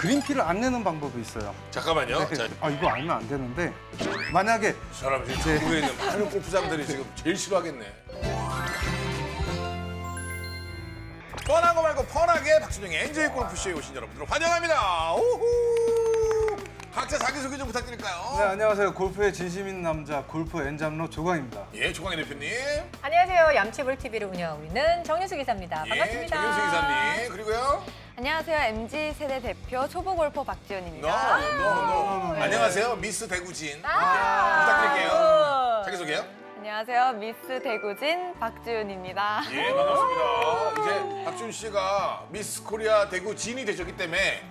그린피를 안 내는 방법이 있어요. 잠깐만요. 네. 자, 아 이거 알면 안 되는데 만약에 저 사람 지금 전국에 있는 많은 골프장들이 지금 제일 싫어하겠네. 뻔한 거 말고 뻔하게 박준영의 엔조이 골프쇼에 오신 여러분들 환영합니다. 오호. 각자 자기소개 좀 부탁드릴까요? 네 안녕하세요. 골프의 진심인 남자 골프 엔잡러 조광입니다. 예, 조광희 대표님. 안녕하세요. 얌치볼 TV를 운영하고 있는 정윤수 기사입니다. 예, 반갑습니다. 정윤수 기사님. 그리고요. 안녕하세요. MZ 세대 대표 초보 골퍼 너, 박지연입니다. 안녕하세요. 미스 대구진. 아. 부탁드릴게요. 자기소개요. 안녕하세요. 미스 대구진 박지윤입니다. 예, 반갑습니다. 이제 박준 씨가 미스 코리아 대구 진이 되셨기 때문에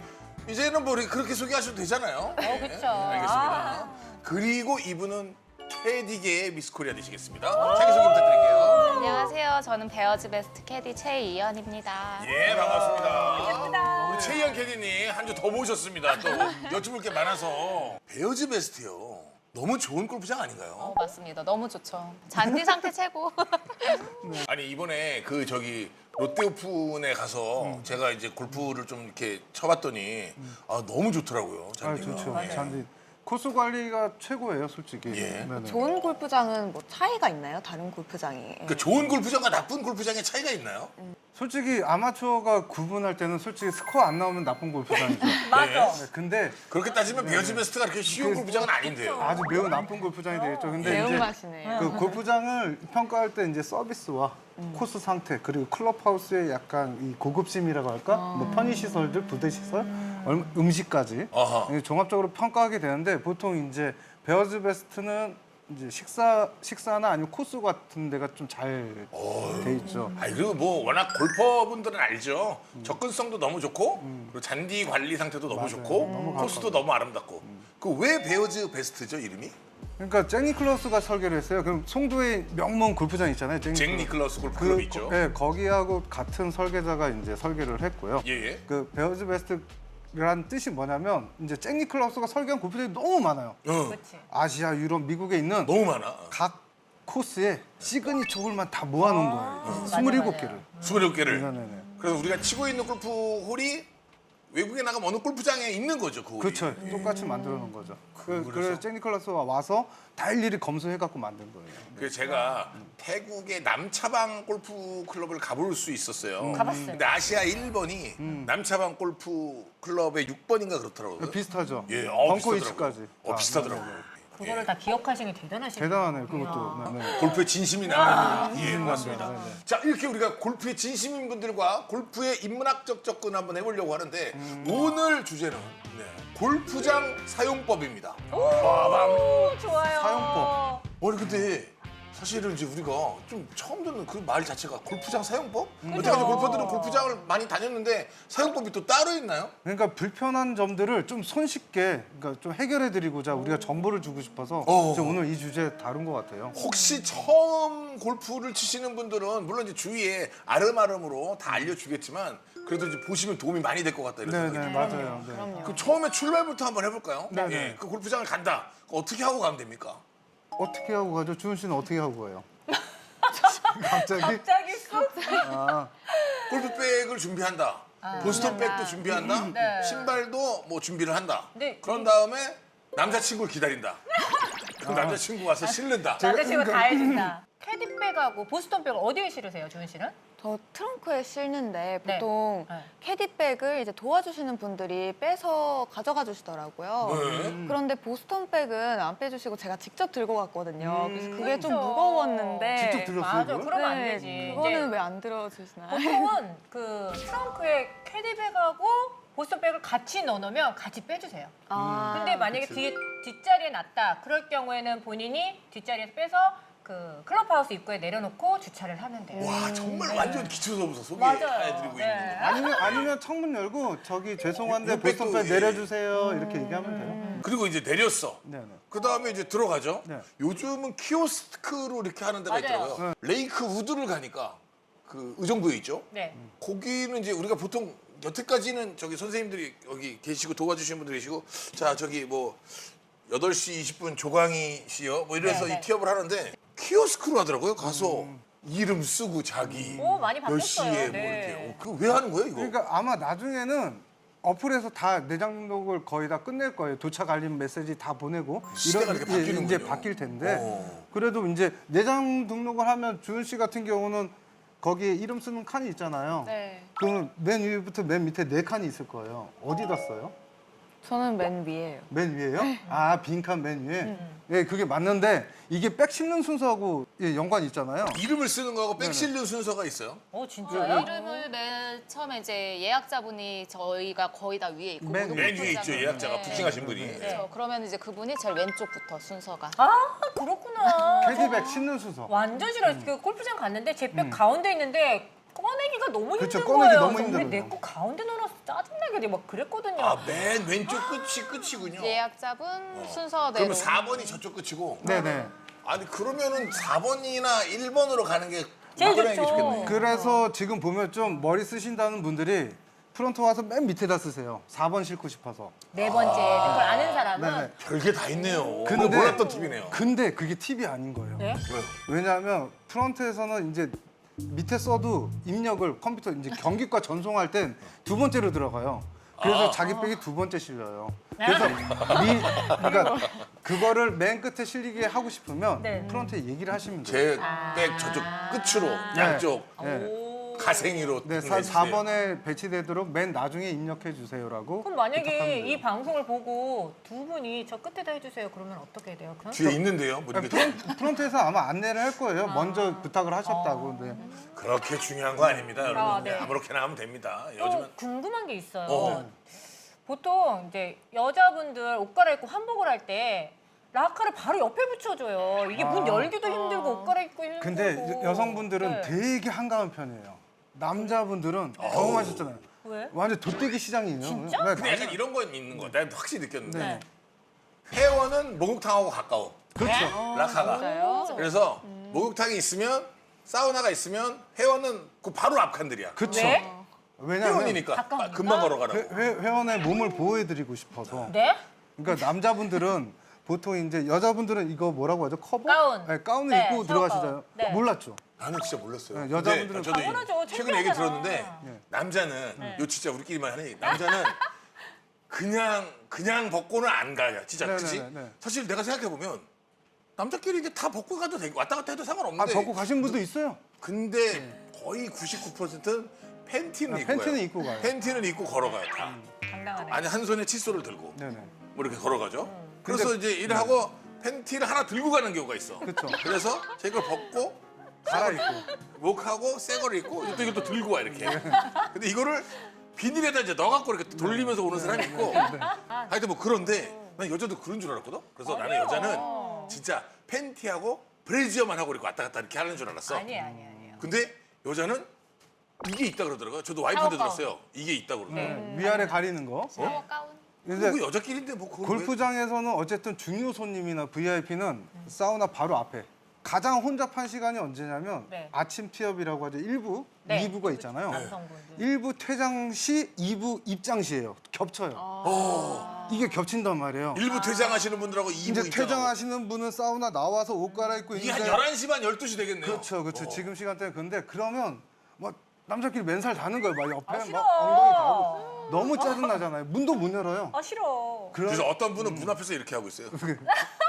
이제는 뭐 그렇게 소개하셔도 되잖아요. 예, 그쵸. 알겠습니다. 그리고 이분은 캐디계의 미스 코리아 되시겠습니다. 자기소개 부탁드릴게요. 안녕하세요. 저는 베어즈 베스트 캐디 최이연입니다. 예, 반갑습니다. 우리 최희연 캐디님 한 주 더 모셨습니다. 또 여쭤볼 게 많아서 베어즈 베스트요. 너무 좋은 골프장 아닌가요? 맞습니다. 너무 좋죠. 잔디 상태 최고. 아니 이번에 그 저기 롯데 오픈에 가서 제가 이제 골프를 좀 이렇게 쳐봤더니 아 너무 좋더라고요. 아 잔디가. 좋죠. 예. 잔디 코스 관리가 최고예요, 솔직히. 예. 네네. 좋은 골프장은 뭐 차이가 있나요? 다른 골프장이? 그러니까 좋은 골프장과 나쁜 골프장의 차이가 있나요? 솔직히 아마추어가 구분할 때는 솔직히 스코어 안 나오면 나쁜 골프장이죠. 맞아. 네, 근데 그렇게 따지면 베어즈 베스트가 그렇게 쉬운 골프장은 아닌데요. 아주 매우 나쁜 골프장이 되겠죠. 근데 이제 매운맛이네. 그 골프장을 평가할 때 이제 서비스와 코스 상태 그리고 클럽하우스의 약간 이 고급심이라고 할까? 뭐 편의 시설들, 부대 시설, 음식까지 아하. 이게 종합적으로 평가하게 되는데 보통 이제 베어즈 베스트는 이제 식사나 아니면 코스 같은 데가 좀 잘 돼 있죠. 아니 그리고 뭐 워낙 골퍼분들은 알죠. 접근성도 너무 좋고 그리고 잔디 관리 상태도 너무 좋고 너무 코스도 너무 아름답고. 그 왜 베어즈 베스트죠 이름이? 그러니까 잭 니클러스가 설계를 했어요. 그럼 송도에 명문 골프장 있잖아요. 잭 니클러스 골프클럽 있죠. 네, 거기하고 같은 설계자가 이제 설계를 했고요. 예예. 그 베어즈 베스트라는 뜻이 뭐냐면 이제 잭 니클러스가 설계한 골프장이 너무 많아요. 그렇지. 아시아, 유럽, 미국에 있는 너무 많아. 각 코스에 시그니처 홀만 다 모아놓은 거예요. 27개를. 26개를. 네네네. 그래서 우리가 치고 있는 골프 홀이 외국에 나가면 어느 골프장에 있는 거죠, 그 홀이. 그렇죠. 똑같이 만들어 놓은 거죠. 그래서? 그래서 잭 니클러스가 와서 다 일일이 검수해갖고 만든 거예요. 그래서 제가 태국의 남차방 골프 클럽을 가볼 수 있었어요. 가봤어요. 근데 아시아 1번이 남차방 골프 클럽의 6번인가 그렇더라고요. 비슷하죠. 예, 벙커 비슷하더라고요. 위치까지. 비슷하더라고요. 그거를 다 기억하시는 게 대단하시네요. 대단하네요. 그것도. 네, 네. 골프에 진심이 나는 예, 진심 고맙습니다. 남자, 네네. 자, 이렇게 우리가 골프에 진심인 분들과 골프의 인문학적 접근 한번 해보려고 하는데 오늘 주제는 골프장 사용법입니다. 빠밤. 오, 좋아요. 사용법. 아니 근데 사실은 이제 우리가 좀 처음 듣는 그 말 자체가 골프장 사용법? 그죠. 여태까지 골퍼들은 골프장을 많이 다녔는데 사용법이 또 따로 있나요? 그러니까 불편한 점들을 좀 손쉽게 그러니까 좀 해결해드리고자 우리가 정보를 주고 싶어서 어. 이제 오늘 이 주제 다룬 것 같아요. 혹시 처음 골프를 치시는 분들은 물론 이제 주위에 아름아름으로 다 알려주겠지만 그래도 이제 보시면 도움이 많이 될 것 같다 이런 생각이 네네 들어요. 맞아요. 네. 그럼요. 그 처음에 출발부터 한번 해볼까요? 네, 예, 네. 그 골프장을 간다. 어떻게 하고 가면 됩니까? 어떻게 하고 가죠? 주은 씨는 어떻게 하고 가요? 갑자기? 갑자기 쑥. 아, 골프백을 준비한다. 보스턴백도 준비한다. 네. 신발도 뭐 준비를 한다. 네. 그런 다음에 남자친구를 기다린다. 그럼 남자친구 와서 실는다. 남자친구 다 해준다. 캐디백하고 보스턴백을 어디에 실으세요, 조은 씨는? 저 트렁크에 실는데 네. 보통 네. 캐디백을 이제 도와주시는 분들이 빼서 가져가 주시더라고요. 네. 그런데 보스턴백은 안 빼주시고 제가 직접 들고 갔거든요. 그래서 그게 좀 그렇죠. 무거웠는데. 직접 들었어요, 맞아, 그걸? 그러면 안 네, 되지. 그거는 이제 왜 안 들어주시나요? 보통은 그 트렁크에 캐디백하고 보스턴백을 같이 넣어놓으면 같이 빼주세요. 아, 근데 만약에 뒤에 뒷자리에 놨다. 그럴 경우에는 본인이 뒷자리에서 빼서 그 클럽하우스 입구에 내려놓고 주차를 하면 돼요. 와 정말 완전 기초서부터 맞아요. 소개해드리고 네. 있는 거. 아니면 창문 열고 저기 죄송한데 육백도, 보스턴백 예. 내려주세요 이렇게 얘기하면 돼요. 그리고 이제 내렸어. 네네. 그 다음에 이제 들어가죠. 네. 요즘은 키오스크로 이렇게 하는 데가 맞아요. 있더라고요. 레이크 우드를 가니까 그 의정부에 있죠. 네. 거기는 이제 우리가 보통 여태까지는 저기 선생님들이 여기 계시고 도와주시는 분들이 계시고 자 저기 뭐 8시 20분 조광희 씨요 뭐 이래서 네, 네. 이 티업을 하는데 키오스크로 하더라고요. 가서 이름 쓰고 자기 오, 많이 몇 바꿨어요. 시에 뭐 네. 이렇게 그거 왜 하는 거예요 이거? 그러니까 아마 나중에는 어플에서 다 내장 등록을 거의 다 끝낼 거예요. 도착 알림 메시지 다 보내고 시대가 이렇게 바뀌는군요. 이제 바뀔 텐데 어. 그래도 이제 내장 등록을 하면 주은 씨 같은 경우는 거기에 이름 쓰는 칸이 있잖아요. 네. 그러면 맨 위부터 맨 밑에 4칸이 있을 거예요. 어디다 써요? 저는 맨 위에요. 맨 위에요? 아, 빈칸 맨 위에? 예, 그게 맞는데 이게 백 씹는 순서하고 예, 연관이 있잖아요. 이름을 쓰는 거하고 백 실는 순서가 있어요. 진짜요? 이름을 맨 처음에 이제 예약자분이 저희가 거의 다 위에 있고 맨 맨 위에 있죠, 예약자가 네. 부킹하신 분이. 그렇죠. 그러면 이제 그분이 제일 왼쪽부터 순서가. 아 그렇구나. 캐디백 씹는 순서. 완전 싫어요. 그 골프장 갔는데 제 백 가운데 있는데 꺼내기가 너무 그쵸, 힘든 꺼내기 거예요. 너무 그래서 왜 힘들어요. 내 거 가운데 넣어놔서 짜증나게 막 그랬거든요. 아, 맨 왼쪽 끝이군요. 예약자분 순서대로. 그러면 4번이 저쪽 끝이고. 네네. 아니 그러면은 4번이나 1번으로 가는 게 제일 막으라는 게 좋죠. 좋겠네. 그래서 지금 보면 좀 머리 쓰신다는 분들이 프론트 와서 맨 밑에다 쓰세요. 4번 싣고 싶어서. 네 번째 그걸 아는 사람은 네네. 별게 다 있네요. 근데- 근데 몰랐던 팁이네요. 근데 그게 팁이 아닌 거예요. 네? 왜요? 왜냐하면 프론트에서는 이제 밑에 써도 입력을 컴퓨터 이제 경기과 전송할 땐 2번째로 들어가요. 그래서 자기 백이 2번째 실려요. 그래서 그러니까 그거를 맨 끝에 실리게 하고 싶으면 네. 프론트에 얘기를 하시면 돼요. 제 백 저쪽 끝으로 양쪽 네. 가생이로 네, 해주세요. 4번에 배치되도록 맨 나중에 입력해 주세요라고. 그럼 만약에 부탁하면 돼요. 이 방송을 보고 두 분이 저 끝에다 해주세요. 그러면 어떻게 해야 돼요? 그럼? 뒤에 있는데요. 뭐 이렇게 프론트에서 아마 안내를 할 거예요. 먼저 부탁을 하셨다고. 네. 그렇게 중요한 거 아닙니다, 여러분. 아, 네. 네. 아무렇게나 하면 됩니다. 또 요즘은 궁금한 게 있어요. 어. 보통 이제 여자분들 옷 갈아입고 한복을 할 때 라카를 바로 옆에 붙여줘요. 이게 문 열기도 힘들고 옷 갈아입고 힘들고. 근데 여성분들은 네. 되게 한가한 편이에요. 남자분들은 경험하셨잖아요. 왜? 완전 돗대기 시장이에요. 진짜? 네, 근데 약간 이런 건 있는 거. 내가 확실히 느꼈는데 네. 회원은 목욕탕하고 가까워. 그렇죠. 라카가. 진짜요? 그래서 목욕탕이 있으면 사우나가 있으면 회원은 그 바로 앞칸들이야. 그렇죠. 왜? 왜냐하면 회원이니까 가까우니까? 금방 걸어가라고. 회원의 몸을 보호해드리고 싶어서. 네? 그러니까 남자분들은 보통 이제 여자분들은 이거 뭐라고 하죠? 커버? 가운. 네, 가운을 네, 입고 샤워 들어가시잖아요. 가운. 네. 몰랐죠. 나는 진짜 몰랐어요. 네, 여자분들은 근데 저도 당연하죠. 최근에 얘기 창피하잖아. 들었는데 네. 남자는 요 진짜 우리끼리만 하니 남자는 그냥 벗고는 안 가요. 진짜 네, 그치? 네, 네, 네. 사실 내가 생각해 보면 남자끼리 이제 다 벗고 가도 되고 왔다 갔다 해도 아, 상관없는데 벗고 가신 분도 있어요. 근데 거의 99%는 팬티는 입고 팬티는 가요. 입고 가요. 팬티는 입고 걸어가요 다. 당당하네. 아니 한 손에 칫솔을 들고 네네. 뭐 이렇게 걸어가죠. 그래서 이제 일을 하고 팬티를 하나 들고 가는 경우가 있어. 그쵸. 그래서 제가 벗고 갈아입고. 목하고 새 거를 입고 이것도 들고 와 이렇게. 근데 이거를 비닐에다 이제 넣어갖고 이렇게 돌리면서 오는 사람이 있고. 하여튼 뭐 그런데 난 여자도 그런 줄 알았거든. 그래서 나는 여자는 진짜 팬티하고 브래지어만 하고 이렇게 왔다 갔다 이렇게 하는 줄 알았어. 아니에요. 근데 여자는 이게 있다 그러더라고요. 저도 와이프한테 샤워 들었어요. 이게 있다 그러더라고요. 위아래 가리는 거. 샤워 가운. 근데 그 여자끼리인데 뭐 그걸 골프장에서는 어쨌든 중요 손님이나 VIP는 사우나 바로 앞에. 가장 혼잡한 시간이 언제냐면 네. 아침 티업이라고 하죠. 1부, 네. 2부가 있잖아요. 남성분들. 1부 퇴장 시, 2부 입장 시예요. 겹쳐요. 이게 겹친단 말이에요. 일부 퇴장하시는 분들하고 2부 이제 퇴장하시는 분은 사우나 나와서 옷 갈아입고 이게 한 있는데 11시 반 12시 되겠네요. 그렇죠. 지금 시간대에 근데 그러면 뭐 남자끼리 맨살 다는 거예요. 막 옆에 싫어. 막 엉덩이 닿고 너무 짜증 나잖아요. 문도 못 열어요. 아 싫어. 그래서 어떤 분은 문 앞에서 이렇게 하고 있어요.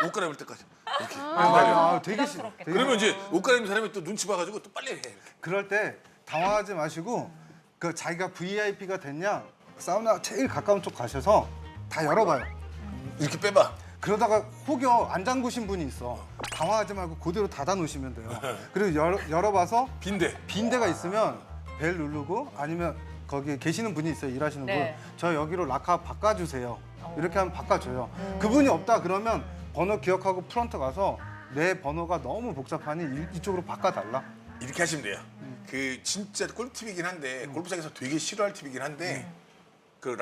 옷 갈아입을 때까지. 이렇게. 맞아요. 되게 싫어. 부담스럽겠다. 그러면 이제 옷 갈아입는 사람이 또 눈치 봐가지고 또 빨리 해. 이렇게. 그럴 때 당황하지 마시고 그 자기가 VIP가 됐냐 사우나 제일 가까운 쪽 가셔서 다 열어봐요. 이렇게 빼봐. 그러다가 혹여 안 잠그신 분이 있어. 당황하지 말고 그대로 닫아 놓으시면 돼요. 그리고 열어봐서 빈대. 빈 데가 있으면 벨 누르고 아니면 거기 계시는 분이 있어요. 일하시는 네. 분. 저 여기로 라카 바꿔주세요. 이렇게 하면 바꿔줘요. 그분이 없다 그러면 번호 기억하고 프런트 가서 내 번호가 너무 복잡하니 이쪽으로 바꿔달라. 이렇게 하시면 돼요. 그 진짜 꿀팁이긴 한데 골프장에서 되게 싫어할 팁이긴 한데 그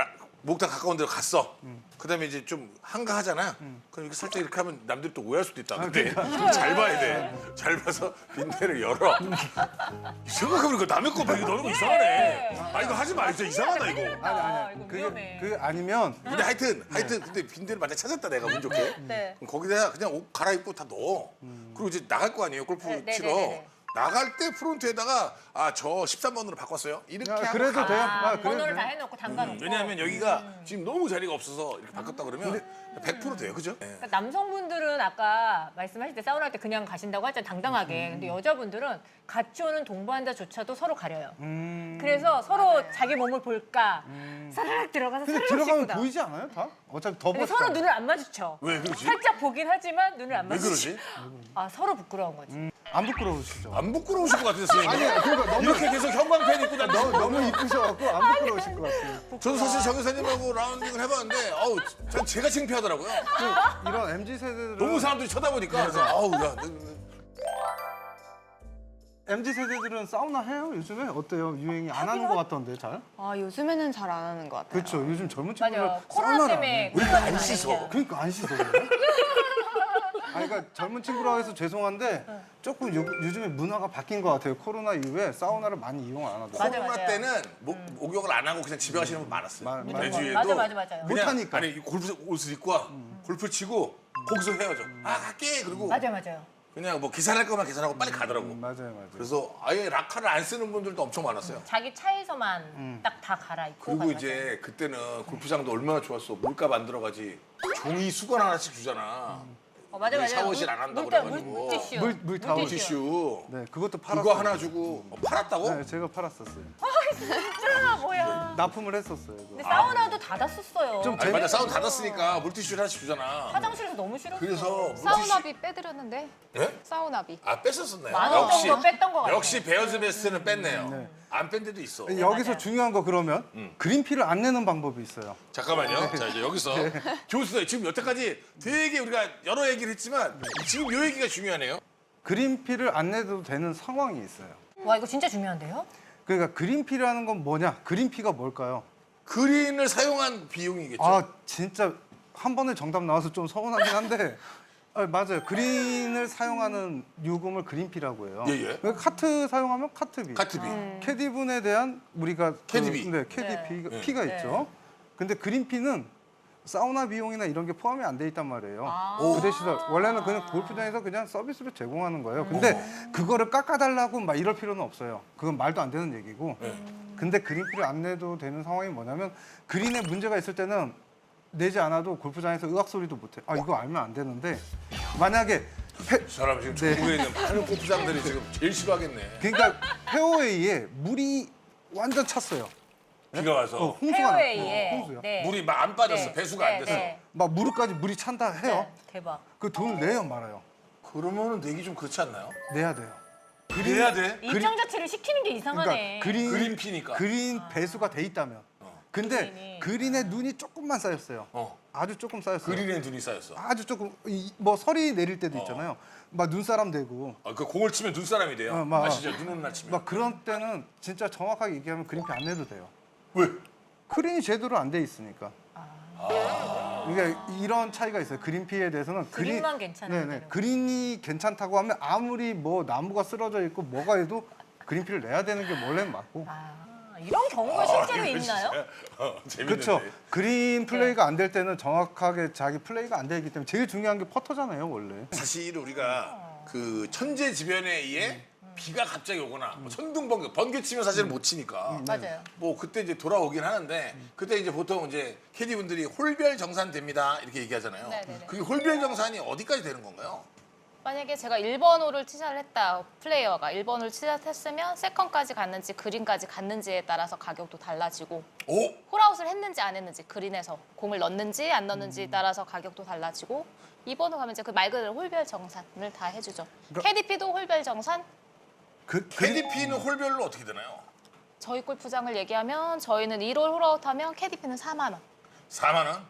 목탕 가까운 데로 갔어. 그다음에 이제 좀 한가하잖아. 그럼 이렇게 살짝 이렇게 하면 남들이 또 오해할 수도 있다. 근데 잘 봐야 돼. 잘 봐서 빈대를 열어. 생각해보니까 남의 거 이거 넣는 거 이상하네. 아 이거 하지 마. 진짜 이상하다 이거. 아니 이거 위험해. 그게 아니면 근데 하여튼 근데 빈대를 만약 찾았다 내가 운 좋게. 네. 그럼 거기다 그냥 옷 갈아입고 다 넣어. 그리고 이제 나갈 거 아니에요 골프 네, 치러. 네, 네, 네. 나갈 때 프론트에다가 저 13번으로 바꿨어요. 이렇게 하고 그래도 가면 돼요. 아, 그래도 번호를 돼요. 다 해놓고 잠가놓고. 왜냐하면 여기가 지금 너무 자리가 없어서 이렇게 바꿨다 그러면 100% 돼요, 그죠? 네. 그러니까 남성분들은 아까 말씀하실 때 사우나 할 때 그냥 가신다고 했잖아요, 당당하게. 근데 여자분들은 같이 오는 동반자조차도 서로 가려요. 그래서 서로 자기 몸을 볼까 사르륵 들어가서 근데 사르륵 들어가면 씻고 나와. 보이지 않아요, 다? 어차피 더 근데 보시잖아. 서로 눈을 안 마주쳐. 왜 그러지? 살짝 보긴 하지만 눈을 안 왜 마주쳐. 그러지? 아, 서로 부끄러운 거지. 안 부끄러우시죠? 안 부끄러우실 것 같아요, 선생님. 아니, 그러니까 너무 이렇게 계속 형광펜 입고 다니시고. 너무 이쁘셔갖고 안 부끄러우실 것 같아요. 저도 사실 정 여사님하고 라운딩을 해봤는데 전 제가 창피하더라고요. 이런 MZ 세대들은 너무 사람들이 쳐다보니까 그래서 MZ 세대들은 사우나 해요? 요즘에 어때요? 유행이 안 하는 것 같던데 잘? 아, 요즘에는 잘 안 하는 것 같아요. 그렇죠. 요즘 젊은 친구들 맞아요. 코로나 사우나를 안 때문에 해. 왜 안 씻어? 그러니까 안 씻어. 그래. 아니, 그러니까 젊은 친구라고 해서 죄송한데 조금 요즘에 문화가 바뀐 것 같아요. 코로나 이후에 사우나를 많이 이용 안 하더라고요. 맞아요, 코로나 맞아요. 때는 목욕을 안 하고 그냥 집에 가시는 분 많았어요. 맞아요. 맞아요. 그냥 못하니까. 아니 골프 옷을 입고 와. 골프 치고 거기서 헤어져. 갈게. 그리고 맞아요. 그냥 뭐 계산할 거만 계산하고 빨리 가더라고. 맞아요. 그래서 아예 라카를 안 쓰는 분들도 엄청 많았어요. 자기 차에서만 딱 다 갈아입고 그리고 가는 이제 그때는 골프장도 얼마나 좋았어. 물값 안 들어가지. 종이 수건 하나씩 주잖아. 맞아요. 샤워실 안 한다고 물때 그래가지고. 물티슈. 물 타올. 물티슈. 네, 그것도 팔았어요. 그거 하나 주고 팔았다고? 네, 제가 팔았었어요. 아, 뭐야. 납품을 했었어요. 그거. 근데 사우나도 닫았었어요. 좀 아니 맞아 사우나 닫았으니까 물티슈를 하나씩 주잖아. 화장실에서 너무 싫었어. 그래서 사우나비 빼드렸는데 네? 사우나비. 뺐었었나요? 만원 정도 뺐던 것 같아요. 역시 베어즈 베스트는 뺐네요. 네. 안 뺀 데도 있어. 여기서 맞아요. 중요한 거 그러면 그린피를 안 내는 방법이 있어요. 잠깐만요. 자 이제 여기서 교수님 지금 여태까지 되게 우리가 여러 얘기를 했지만 지금 요 얘기가 중요하네요. 그린피를 안 내도 되는 상황이 있어요. 와, 이거 진짜 중요한데요? 그러니까 그린피라는 건 뭐냐? 그린피가 뭘까요? 그린을 사용한 비용이겠죠. 아 진짜 한 번에 정답 나와서 좀 서운하긴 한데 맞아요. 그린을 사용하는 요금을 그린피라고 해요. 예, 예. 그러니까 카트 사용하면 카트비. 카트비. 캐디분에 대한 우리가 캐디비. 네, 캐디피가 네. 피가 네. 있죠. 근데 그린피는 사우나 비용이나 이런 게 포함이 안 돼 있단 말이에요. 오. 그 대신에 원래는 그냥 골프장에서 그냥 서비스로 제공하는 거예요. 근데 그거를 깎아달라고 막 이럴 필요는 없어요. 그건 말도 안 되는 얘기고. 근데 그린피를 안 내도 되는 상황이 뭐냐면 그린에 문제가 있을 때는 내지 않아도 골프장에서 의악 소리도 못 해. 이거 알면 안 되는데 만약에 이 사람 지금 네. 전국에 있는 많은 골프장들이 지금 제일 싫어하겠네. 그러니까 페어웨이에 물이 완전 찼어요. 비가 와서 홍수가 났고, 페어웨이에 홍수요. 네. 물이 막 안 빠졌어. 네. 배수가 안 네, 돼서. 네. 막 무릎까지 물이 찬다 해요. 네, 대박. 그 돈을 내요 말아요. 그러면은 내기 좀 그렇지 않나요? 내야 돼요. 그래야 돼. 입장 자체를 시키는 게 이상하네. 그러니까 그린피니까. 그린 배수가 돼 있다면. 근데 그린이. 그린에 눈이 조금만 쌓였어요. 어. 아주 조금 쌓였어요. 그린에 눈이 쌓였어. 아주 조금 뭐 설이 내릴 때도 있잖아요. 막 눈사람 되고 그 공을 치면 눈사람이 돼요. 막- 아시죠? 눈 오는 날 치면. 막 그런 때는 진짜 정확하게 얘기하면 그린피 안 내도 돼요. 왜? 그린이 제대로 안 돼 있으니까. 그러니까 이런 차이가 있어요. 그린피에 대해서는 그린만 괜찮으면 네네. 되는 그린이 괜찮다고 하면 아무리 뭐 나무가 쓰러져 있고 뭐가 해도 그린피를 내야 되는 게 원래는 맞고. 이런 경우가 실제로 이거 있나요? 진짜, 재밌는데. 그렇죠. 그린 플레이가 안 될 때는 정확하게 자기 플레이가 안 되기 때문에 제일 중요한 게 퍼터잖아요, 원래. 사실 우리가 그 천재지변에 의해 비가 갑자기 오거나 뭐 번개 치면 사실은 못 치니까 맞아요. 뭐 그때 이제 돌아오긴 하는데 그때 이제 보통 이제 캐디분들이 홀별 정산 됩니다 이렇게 얘기하잖아요. 네네네. 그게 홀별 정산이 어디까지 되는 건가요? 만약에 제가 1번 홀을 티샷을 했다, 플레이어가 1번 홀 티샷했으면 세컨까지 갔는지 그린까지 갔는지에 따라서 가격도 달라지고 오, 홀아웃을 했는지 안 했는지 그린에서 공을 넣는지 안 넣는지에 따라서 가격도 달라지고 2번으로 가면 이제 그 말 그대로 홀별 정산을 다 해주죠. KDP도 홀별 정산, 캐디피는 홀별로 어떻게 되나요? 저희 골프장을 얘기하면 저희는 1홀 홀아웃하면 KDP는 4만 원, 4만 원?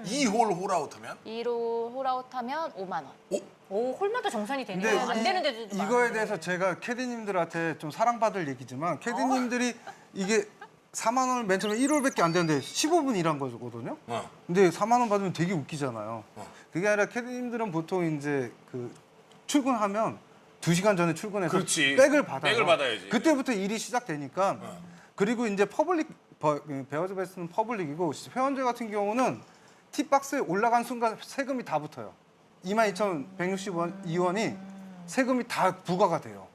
2홀 홀아웃하면? 2홀 홀아웃하면 5만 원. 오, 홀마다 정산이 근데 되네요. 안 되는 데도 이거에 많은데. 대해서 제가 캐디님들한테 좀 사랑받을 얘기지만 캐디님들이 이게 4만 원을 맨 처음에 1홀밖에 안 되는데 15분 일한 거거든요. 근데 4만 원 받으면 되게 웃기잖아요. 그게 아니라 캐디님들은 보통 이제 그 출근하면 2시간 전에 출근해서 그렇지. 백을 받아요. 백을 받아야지. 그때부터 일이 시작되니까 그리고 이제 베어즈 베스트는 퍼블릭이고 회원제 같은 경우는 티박스에 올라간 순간 세금이 다 붙어요. 22,162원이 세금이 다 부과가 돼요.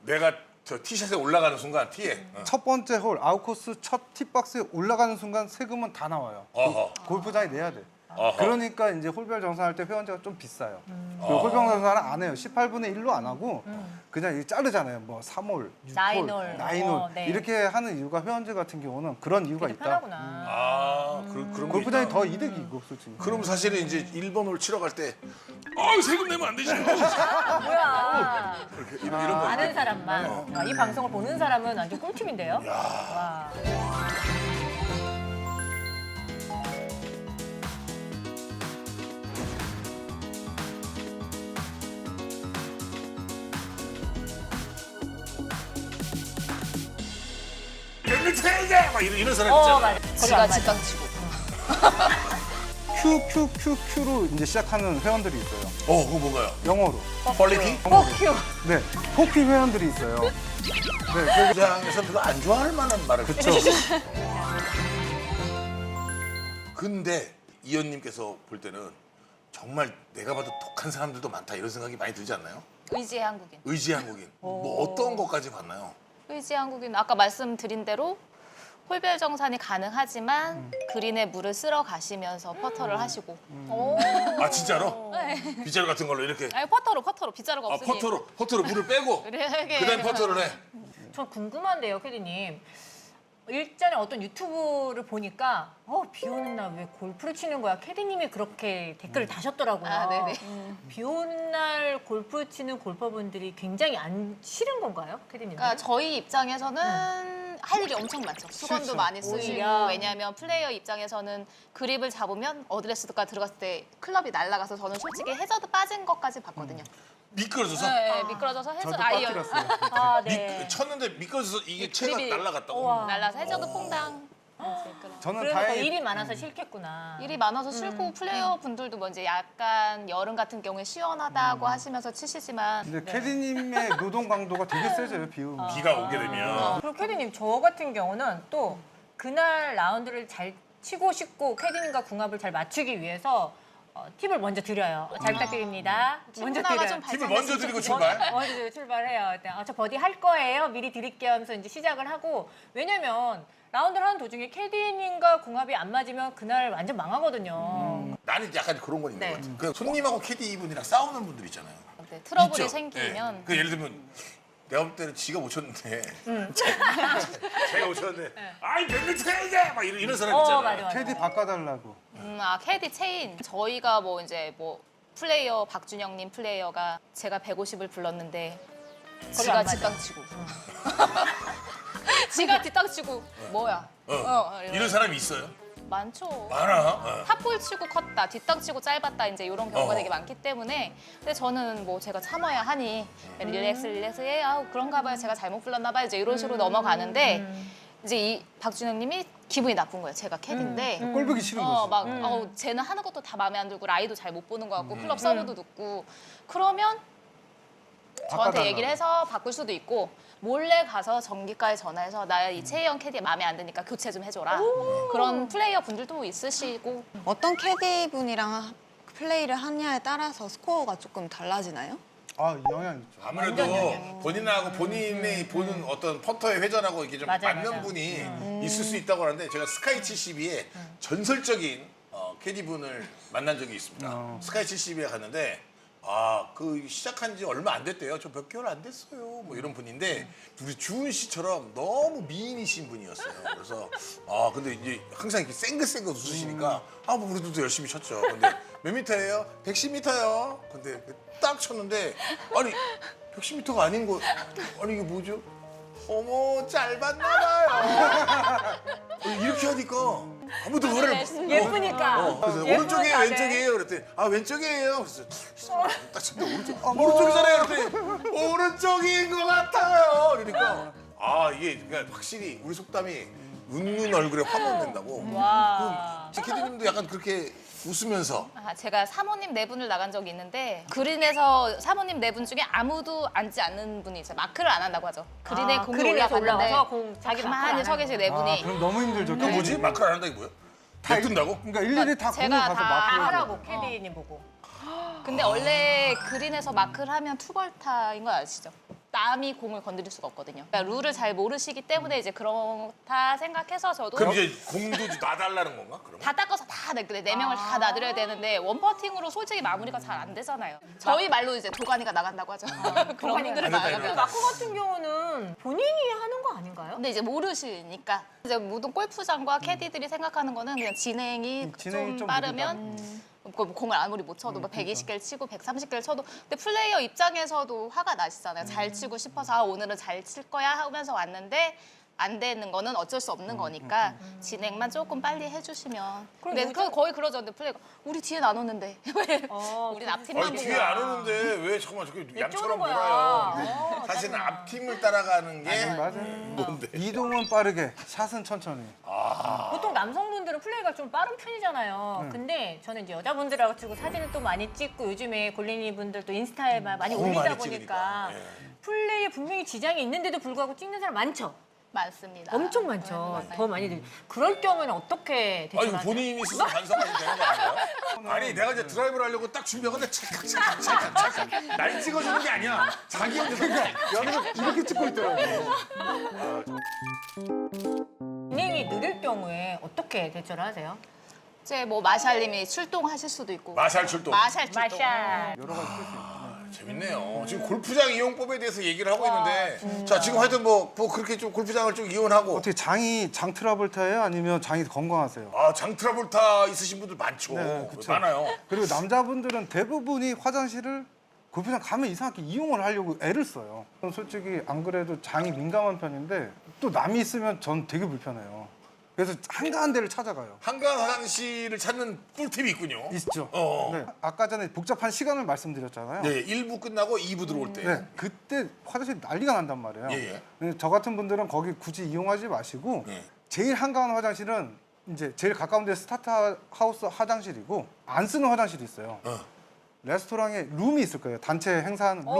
내가 저 티샷에 올라가는 순간 티에 첫 번째 홀 아웃코스 첫 티박스에 올라가는 순간 세금은 다 나와요. 어허. 골프장이 내야 돼. 어허. 그러니까 이제 홀별 정산할 때 회원제가 좀 비싸요. 그리고 홀별 정산을 안 해요. 18분의 1로 안 하고 그냥 이게 자르잖아요. 뭐 3홀, 6홀, 나인 홀. 9홀 네. 이렇게 하는 이유가 회원제 같은 경우는 그런 이유가 되게 있다. 편하구나. 그런 거 골프장이 있다. 더 이득이고 솔직히. 그럼 사실은 이제 1번 홀 치러 갈 때 세금 내면 안 되지. 뭐야. 이런 거. 아는 사람만. 와, 이 방송을 보는 사람은 완전 꿀팁인데요. 와. 몇명 쳐야지! 막 이런 사람 있잖아. 맞아. 거기 지가 안 맞아. 직강 치고. QQQQ로 이제 시작하는 회원들이 있어요. 그거 뭔가요? 영어로. 퀄리티? 큐. 네, 포키 회원들이 있어요. 네, 골프장에서 별로 안 좋아할 만한 말을 그렇죠. 근데 이현님께서 볼 때는 정말 내가 봐도 독한 사람들도 많다 이런 생각이 많이 들지 않나요? 의지의 한국인. 의지의 한국인. 뭐 어떤 것까지 봤나요? 의지의 한국인 아까 말씀드린 대로 홀별 정산이 가능하지만 그린에 물을 쓸어 가시면서 퍼터를 하시고. 아 진짜로? 네. 빗자루 같은 걸로 이렇게. 아니 퍼터로 빗자루가 없으니. 퍼터로 물을 빼고 그러게. 그다음 퍼터를 해. 저 궁금한데요, 캐디님. 일전에 어떤 유튜브를 보니까 비 오는 날 왜 골프를 치는 거야? 캐디님이 그렇게 댓글을 다셨더라고요. 아, 네네. 비 오는 날 골프 치는 골퍼분들이 굉장히 안 싫은 건가요, 캐디님? 그러니까 저희 입장에서는 할 일이 엄청 많죠. 수건도 싫죠. 많이 쓰시고 오히려. 왜냐하면 플레이어 입장에서는 그립을 잡으면 어드레스가 들어갔을 때 클럽이 날아가서 저는 솔직히 해저드 빠진 것까지 봤거든요. 미끄러져서 네, 미끄러져서 해저드 저도 아이언 빠뜨렸어요. 아, 네. 쳤는데 미끄러져서 이게 채가 그립이- 날아갔다고. 우와. 날라서 해저드 퐁당. 이제 그런. 저는 그래서 더 다행히 일이 많아서 싫겠구나. 일이 많아서 싫고 플레이어 분들도 뭐 이제 약간 여름 같은 경우에 시원하다고 하시면서 치시지만 근데 캐디님의 노동 강도가 되게 세져요. 비 오면. 비가 오게 되면 그리고 캐디님 저 같은 경우는 또 그날 라운드를 잘 치고 싶고 캐디님과 궁합을 잘 맞추기 위해서 팁을 먼저 드려요. 잘 부탁드립니다. 먼저 친구나가 드려요. 좀 팁을 먼저 드리고 출발. 먼저 출발해요. 일단 저 버디 할 거예요. 미리 드릴게요 하면서 이제 시작을 하고 왜냐면 라운드를 하는 도중에 캐디님과 궁합이 안 맞으면 그날 완전 망하거든요. 나는 약간 그런 건 있는 네. 것 같아. 그 손님하고 캐디 이분이랑 싸우는 분들 있잖아요. 네, 트러블이 있죠? 생기면 네. 그 예를 들면 내가 볼 때는 지가 못 쳤는데 제가 못 쳤는데 아이 몇명 쳐야지! 막 이런 사람 있잖아요. 맞아, 맞아. 캐디 바꿔달라고. 캐디 체인 저희가 뭐 이제 뭐 플레이어 박준영님 플레이어가 제가 150을 불렀는데 안 지가 맞아. 뒷땅 치고 지가 뒷땅 치고 뭐야 이런 사람이 있어요? 많죠. 많아. 탑볼 치고 컸다, 뒷땅 치고 짧았다 이제 이런 경우가 어. 되게 많기 때문에 근데 저는 뭐 제가 참아야 하니 릴렉스 해 그런가 봐요 제가 잘못 불렀나 봐요 이제 이런 식으로 넘어가는데 이제 이 박준영님이 기분이 나쁜 거예요 제가 캐디인데 꼴보기 싫은 거지. 막 쟤는 하는 것도 다 마음에 안 들고 라이도 잘 못 보는 것 같고 클럽 서브도 늦고 그러면 저한테 바꿔달라고. 얘기를 해서 바꿀 수도 있고 몰래 가서 정기과에 전화해서 나 이 최희영 캐디 마음에 안 드니까 교체 좀 해줘라 그런 플레이어 분들도 있으시고 어떤 캐디 분이랑 플레이를 하냐에 따라서 스코어가 조금 달라지나요? 아, 영향 있죠. 아무래도 본인하고 본인이 보는 어떤 퍼터의 회전하고 이게 좀 맞아, 맞는 맞아. 분이 있을 수 있다고 하는데 제가 스카이 72에 전설적인 캐디분을 만난 적이 있습니다. 스카이 72에 갔는데 그 시작한 지 얼마 안 됐대요. 저 몇 개월 안 됐어요. 뭐 이런 분인데 우리 주은 씨처럼 너무 미인이신 분이었어요. 그래서 근데 이제 항상 이렇게 쌩긋쌩긋 웃으시니까 뭐 우리도 열심히 쳤죠. 근데 몇 미터예요? 110미터요. 근데 딱 쳤는데 아니 110미터가 아닌 거 아니 이게 뭐죠? 어머 짧았나 봐요. 이렇게 하니까 아무도 말을 예쁘니까. 그래서 예쁜 오른쪽이에요, 자세. 왼쪽이에요. 그랬더니 왼쪽이에요. 그래서 딱 쳤는데 오른쪽이잖아요. 그랬더니 오른쪽인 것 같아요. 그러니까 이게 그러니까 확실히 우리 속담이 웃는 얼굴에 화못 낸다고. 와. 제 캐디님도 약간 그렇게 웃으면서 제가 사모님 네 분을 나간 적이 있는데 그린에서 사모님 네 분 중에 아무도 앉지 않는 분이 있어요. 마크를 안 한다고 하죠. 그린에 공이 그린에서 올라갔는데 올라가서 공 자기 마크를 가만히 안 서 계신 네 분이 그럼 너무 힘들죠. 그 뭐지? 마크를 안 한다는 게 뭐예요? 내뜬다고? 그러니까 일일이 다 공을 제가 가서 다 다 마크를 하라고 캐디님 보고. 근데 원래 그린에서 마크를 하면 투벌타인 거 아시죠? 남이 공을 건드릴 수가 없거든요. 그러니까 룰을 잘 모르시기 때문에 이제 그렇다 생각해서 저도 그럼 이제 공도 놔달라는 건가? 그럼? 다 닦아서 다 네 명을 다 놔드려야 되는데 원퍼팅으로 솔직히 마무리가 잘 안 되잖아요. 저희 말로 이제 도가니가 나간다고 하죠. 그런 분들은 안 된다, 많아요. 이러면. 마크 같은 경우는 본인이 하는 거 아닌가요? 근데 이제 모르시니까 이제 모든 골프장과 캐디들이 생각하는 거는 그냥 진행이 진행이 좀 좀 빠르면 공을 아무리 못 쳐도 뭐 120개를 치고 130개를 쳐도 근데 플레이어 입장에서도 화가 나시잖아요. 잘 치고 싶어서 아, 오늘은 잘 칠 거야 하면서 왔는데 안 되는 거는 어쩔 수 없는 거니까 진행만 조금 빨리 해주시면. 근데 그 거의 그러죠. 근데 플레이가 우리 뒤에 안 오는데 왜 우린 앞팀만 아니, 보고 뒤에 안 오는데 왜 잠깐만 저렇게 양처럼 쪼는 거야. 몰아요. 사실은 짜증나. 앞팀을 따라가는 게 맞아요. 뭔데? 이동은 빠르게, 샷은 천천히. 보통 남성분들은 플레이가 좀 빠른 편이잖아요. 근데 저는 이제 여자분들하고 치고 사진을 또 많이 찍고 요즘에 골린이 분들도 인스타에 많이 너무 올리다 많이 보니까 찍으니까. 예. 플레이에 분명히 지장이 있는데도 불구하고 찍는 사람 많죠? 많습니다. 엄청 많죠. 맞아요. 더 많이. 그럴 경우에는 어떻게 아니 대처하세요? 본인이 스스로 반성하면 되는 거 아니에요? 아니 내가 이제 드라이브를 하려고 딱 준비하는데 찰칵 날 찍어주는 게 아니야. 자기 혼자 여기서 이렇게 찍고 있더라고요. 진행이 느릴 경우에 어떻게 대처를 하세요? 이제 뭐 마샬님이 출동하실 수도 있고. 마샬 출동. 마샬 출동. 마샬. 여러 가지 쓸수 있어요. 재밌네요. 지금 골프장 이용법에 대해서 얘기를 하고 있는데 자 지금 하여튼 뭐 그렇게 좀 골프장을 좀 이용하고 어떻게 장 트러블타예요? 아니면 장이 건강하세요? 장 트러블타 있으신 분들 많죠. 네, 그쵸. 많아요. 그리고 남자분들은 대부분이 화장실을 골프장 가면 이상하게 이용을 하려고 애를 써요. 저는 솔직히 안 그래도 장이 민감한 편인데 또 남이 있으면 전 되게 불편해요. 그래서 한가한 데를 찾아가요. 한강 화장실을 찾는 꿀팁이 있군요. 있죠. 어. 네. 아까 전에 복잡한 시간을 말씀드렸잖아요. 네, 1부 끝나고 2부 들어올 때. 네, 그때 화장실 난리가 난단 말이에요. 예. 근데 저 같은 분들은 거기 굳이 이용하지 마시고 예. 제일 한가한 화장실은 이제 제일 가까운 데 스타트 하우스 화장실이고 안 쓰는 화장실이 있어요. 레스토랑에 룸이 있을 거예요. 단체 행사하는 룸.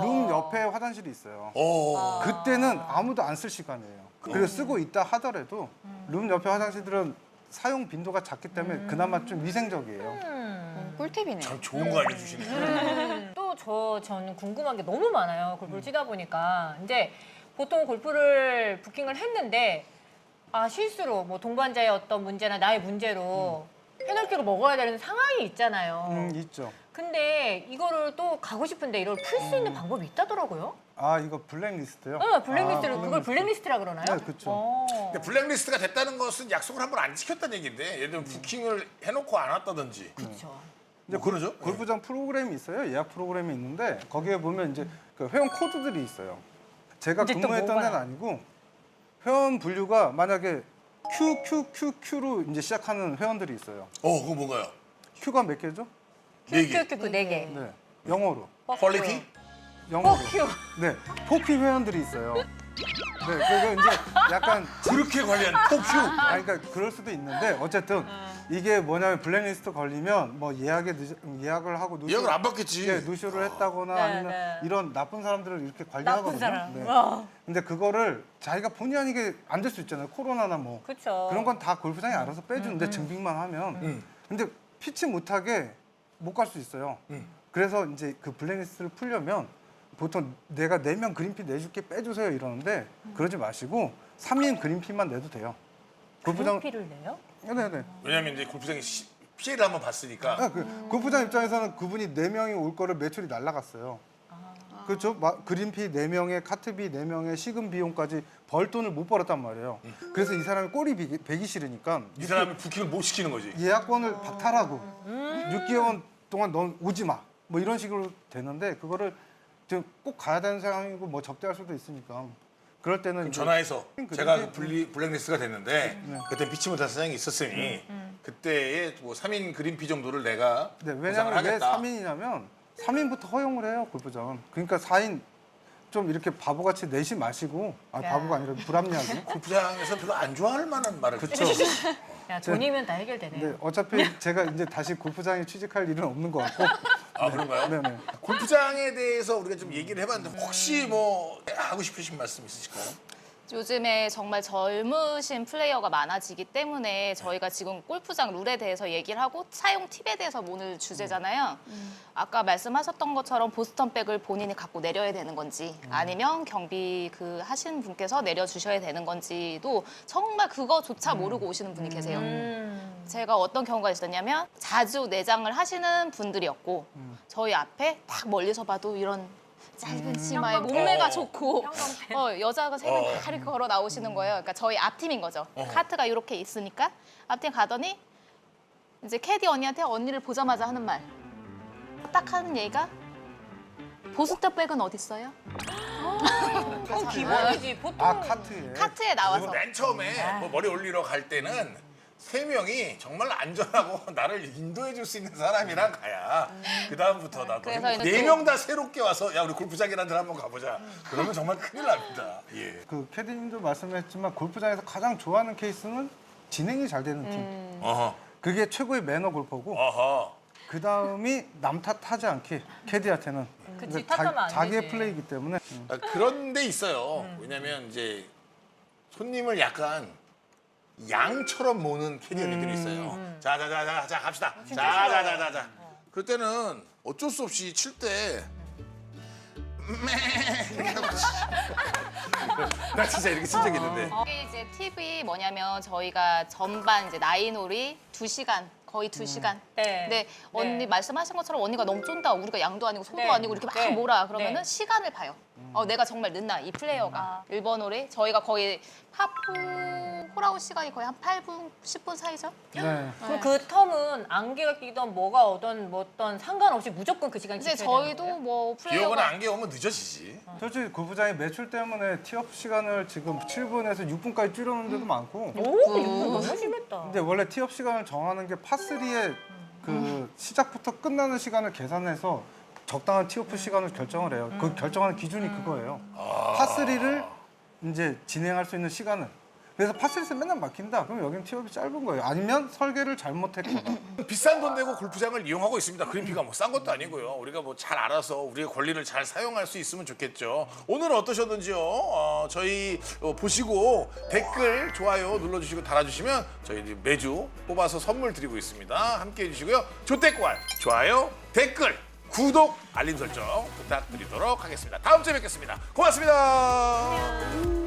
룸 옆에 화장실이 있어요. 오. 그때는 아무도 안 쓸 시간이에요. 그리고 쓰고 있다 하더라도 룸 옆에 화장실들은 사용 빈도가 작기 때문에 그나마 좀 위생적이에요. 꿀팁이네요. 참 좋은 거 알려주시네. 또 저는 궁금한 게 너무 많아요. 골프를 치다 보니까. 이제 보통 골프를 부킹을 했는데 실수로 뭐 동반자의 어떤 문제나 나의 문제로 페널티를 먹어야 되는 상황이 있잖아요. 있죠. 근데 이거를 또 가고 싶은데 이걸 풀 수 있는 방법이 있다더라고요. 이거 블랙리스트요? 블랙리스트를 그걸 블랙리스트. 블랙리스트라 그러나요? 네, 그쵸. 근데 블랙리스트가 됐다는 것은 약속을 한 번 안 지켰다는 얘기인데 예를 들면 부킹을 해놓고 안 왔다든지. 그렇죠. 이제 그러죠? 골프장 프로그램이 있어요. 예약 프로그램이 있는데 거기에 보면 이제 그 회원 코드들이 있어요. 제가 이제 또 근무했던 뭐가 데는 아니고 회원 분류가 만약에 QQQQ로 이제 시작하는 회원들이 있어요. 그거 뭔가요? Q가 몇 개죠? 네 개. 큐큐큐 4개. 네, 영어로. 퀄리티? 영어로. 큐. 네, 4Q 회원들이 있어요. 네, 그래서 이제 약간 그렇게 관리하는 포큐. 그러니까 그럴 수도 있는데 어쨌든 이게 뭐냐면 블랙리스트 걸리면 뭐 예약을 하고 예약을 안 받겠지. 누쇼를 했다거나 네, 아니면 네. 이런 나쁜 사람들을 이렇게 나쁜 관리하거든요. 사람. 네. 와. 근데 그거를 자기가 본의 아니게 안 될 수 있잖아요. 코로나나 뭐 그렇죠. 그런 건 다 골프장이 알아서 빼주는데 증빙만 하면. 근데 피치 못하게 못 갈 수 있어요. 그래서 이제 그 블랙리스트를 풀려면 보통 내가 내면 그린피 내줄게 빼주세요 이러는데 그러지 마시고 3인 그린피만 내도 돼요. 골프장 피를 내요? 네네. 왜냐면 이제 골프장에 피해를 한번 봤으니까. 골프장 입장에서는 그분이 4명이 올 거를 매출이 날라갔어요. 그렇죠? 그린피 4명에 카트비 4명에 시금 비용까지 벌 돈을 못 벌었단 말이에요. 그래서 이 사람이 꼴이 배기 싫으니까 이 사람이 부킹을 못 시키는 거지. 예약권을 박탈하고 6개월 동안 넌 오지 마. 뭐 이런 식으로 되는데 그거를 지금 꼭 가야 되는 상황이고 뭐 접대할 수도 있으니까 그럴 때는 이제 전화해서 그래. 제가 그 블랙리스트가 됐는데 그때 피치 못한 사장이 있었으니 그때의 뭐 3인 그린피 정도를 내가 네, 보상을 왜냐하면 왜 하겠다. 3인이냐면 3인부터 허용을 해요 골프장은. 그러니까 4인 좀 이렇게 바보같이 내지 마시고 바보가 아니라 불합리하게. 골프장에서 별로 안 좋아할 만한 말을 그렇죠. 야, 돈이면 다 해결되네. 네, 어차피 제가 이제 다시 골프장에 취직할 일은 없는 것 같고. 그런가요? 네네. 골프장에 대해서 우리가 좀 얘기를 해봤는데 혹시 뭐 하고 싶으신 말씀 있으실까요? 요즘에 정말 젊으신 플레이어가 많아지기 때문에 저희가 지금 골프장 룰에 대해서 얘기를 하고 사용 팁에 대해서 오늘 주제잖아요. 아까 말씀하셨던 것처럼 보스턴백을 본인이 갖고 내려야 되는 건지 아니면 경비 그 하시는 분께서 내려주셔야 되는 건지도 정말 그거조차 모르고 오시는 분이 계세요. 제가 어떤 경우가 있었냐면 자주 내장을 하시는 분들이었고 저희 앞에 딱 멀리서 봐도 이런 짧은 치마에 몸매가 좋고 여자가 세 명 다 이렇게 걸어 나오시는 거예요. 그러니까 저희 앞팀인 거죠. 카트가 이렇게 있으니까 앞팀 가더니 이제 캐디 언니한테 언니를 보자마자 하는 말 딱 하는 얘기가 보스턴백은 어디 있어요? 그건 기본이지. 보통 아 카트에. 카트에 나와서 그리고 맨 처음에 뭐 머리 올리러 갈 때는 세 명이 정말 안전하고 나를 인도해 줄 수 있는 사람이랑 가야 그 다음부터 나도 그래서 이제 네 또- 명 다 새롭게 와서 야 우리 골프장이라는 데 한번 가보자. 그러면 정말 큰일 납니다. 예. 그 캐디님도 말씀했지만 골프장에서 가장 좋아하는 케이스는 진행이 잘 되는 팀. 어허. 그게 최고의 매너 골퍼고 어허. 그 다음이 남 탓하지 않게 캐디한테는 그치, 근데 탓하면 안 자기의 되지. 플레이이기 때문에 아, 그런 데 있어요. 왜냐면 이제 손님을 약간 양처럼 모는 캐디언니들이 있어요. 자 갑시다. 자. 그럴 때는 어쩔 수 없이 칠 때 나 진짜 이렇게 친 적이 있는데 이게 이제 팁이 뭐냐면 저희가 전반 이제 나인홀이 2시간 거의 2시간. 네. 근데 언니 네. 말씀하신 것처럼 언니가 너무 쫀다. 우리가 양도 아니고 소도 네. 아니고 이렇게 막 네. 몰아. 그러면은 네. 시간을 봐요. 내가 정말 늦나 이 플레이어가. 1번 홀에 저희가 거의 파포 홀아웃 시간이 거의 한 8분, 10분 사이죠? 네. 그럼 그 텀은 안개가 끼던 뭐가 오던 뭐 어떤 상관없이 무조건 그 시간에 이제 지켜야 되는 저희도 거예요? 뭐 비 오거나 플레이어가 안개 오면 늦어지지. 솔직히 골프장의 매출 때문에 티업 시간을 지금 7분에서 6분까지 줄여놓은 데도 많고 오, 이거 너무 심했다. 근데 원래 티업 시간을 정하는 게 파3의 그 시작부터 끝나는 시간을 계산해서 적당한 티오프 시간을 결정을 해요. 그 결정하는 기준이 그거예요. 파3를 이제 진행할 수 있는 시간은. 그래서 파3에서 맨날 막힌다. 그럼 여기는 티업이 짧은 거예요. 아니면 설계를 잘못했거나. 비싼 돈 내고 골프장을 이용하고 있습니다. 그린피가 뭐 싼 것도 아니고요. 우리가 뭐 잘 알아서 우리의 권리를 잘 사용할 수 있으면 좋겠죠. 오늘은 어떠셨는지요? 저희 보시고 댓글, 좋아요 눌러주시고 달아주시면 저희 매주 뽑아서 선물 드리고 있습니다. 함께해 주시고요. 조댓글, 좋아요, 댓글, 구독, 알림 설정 부탁드리도록 하겠습니다. 다음 주에 뵙겠습니다. 고맙습니다.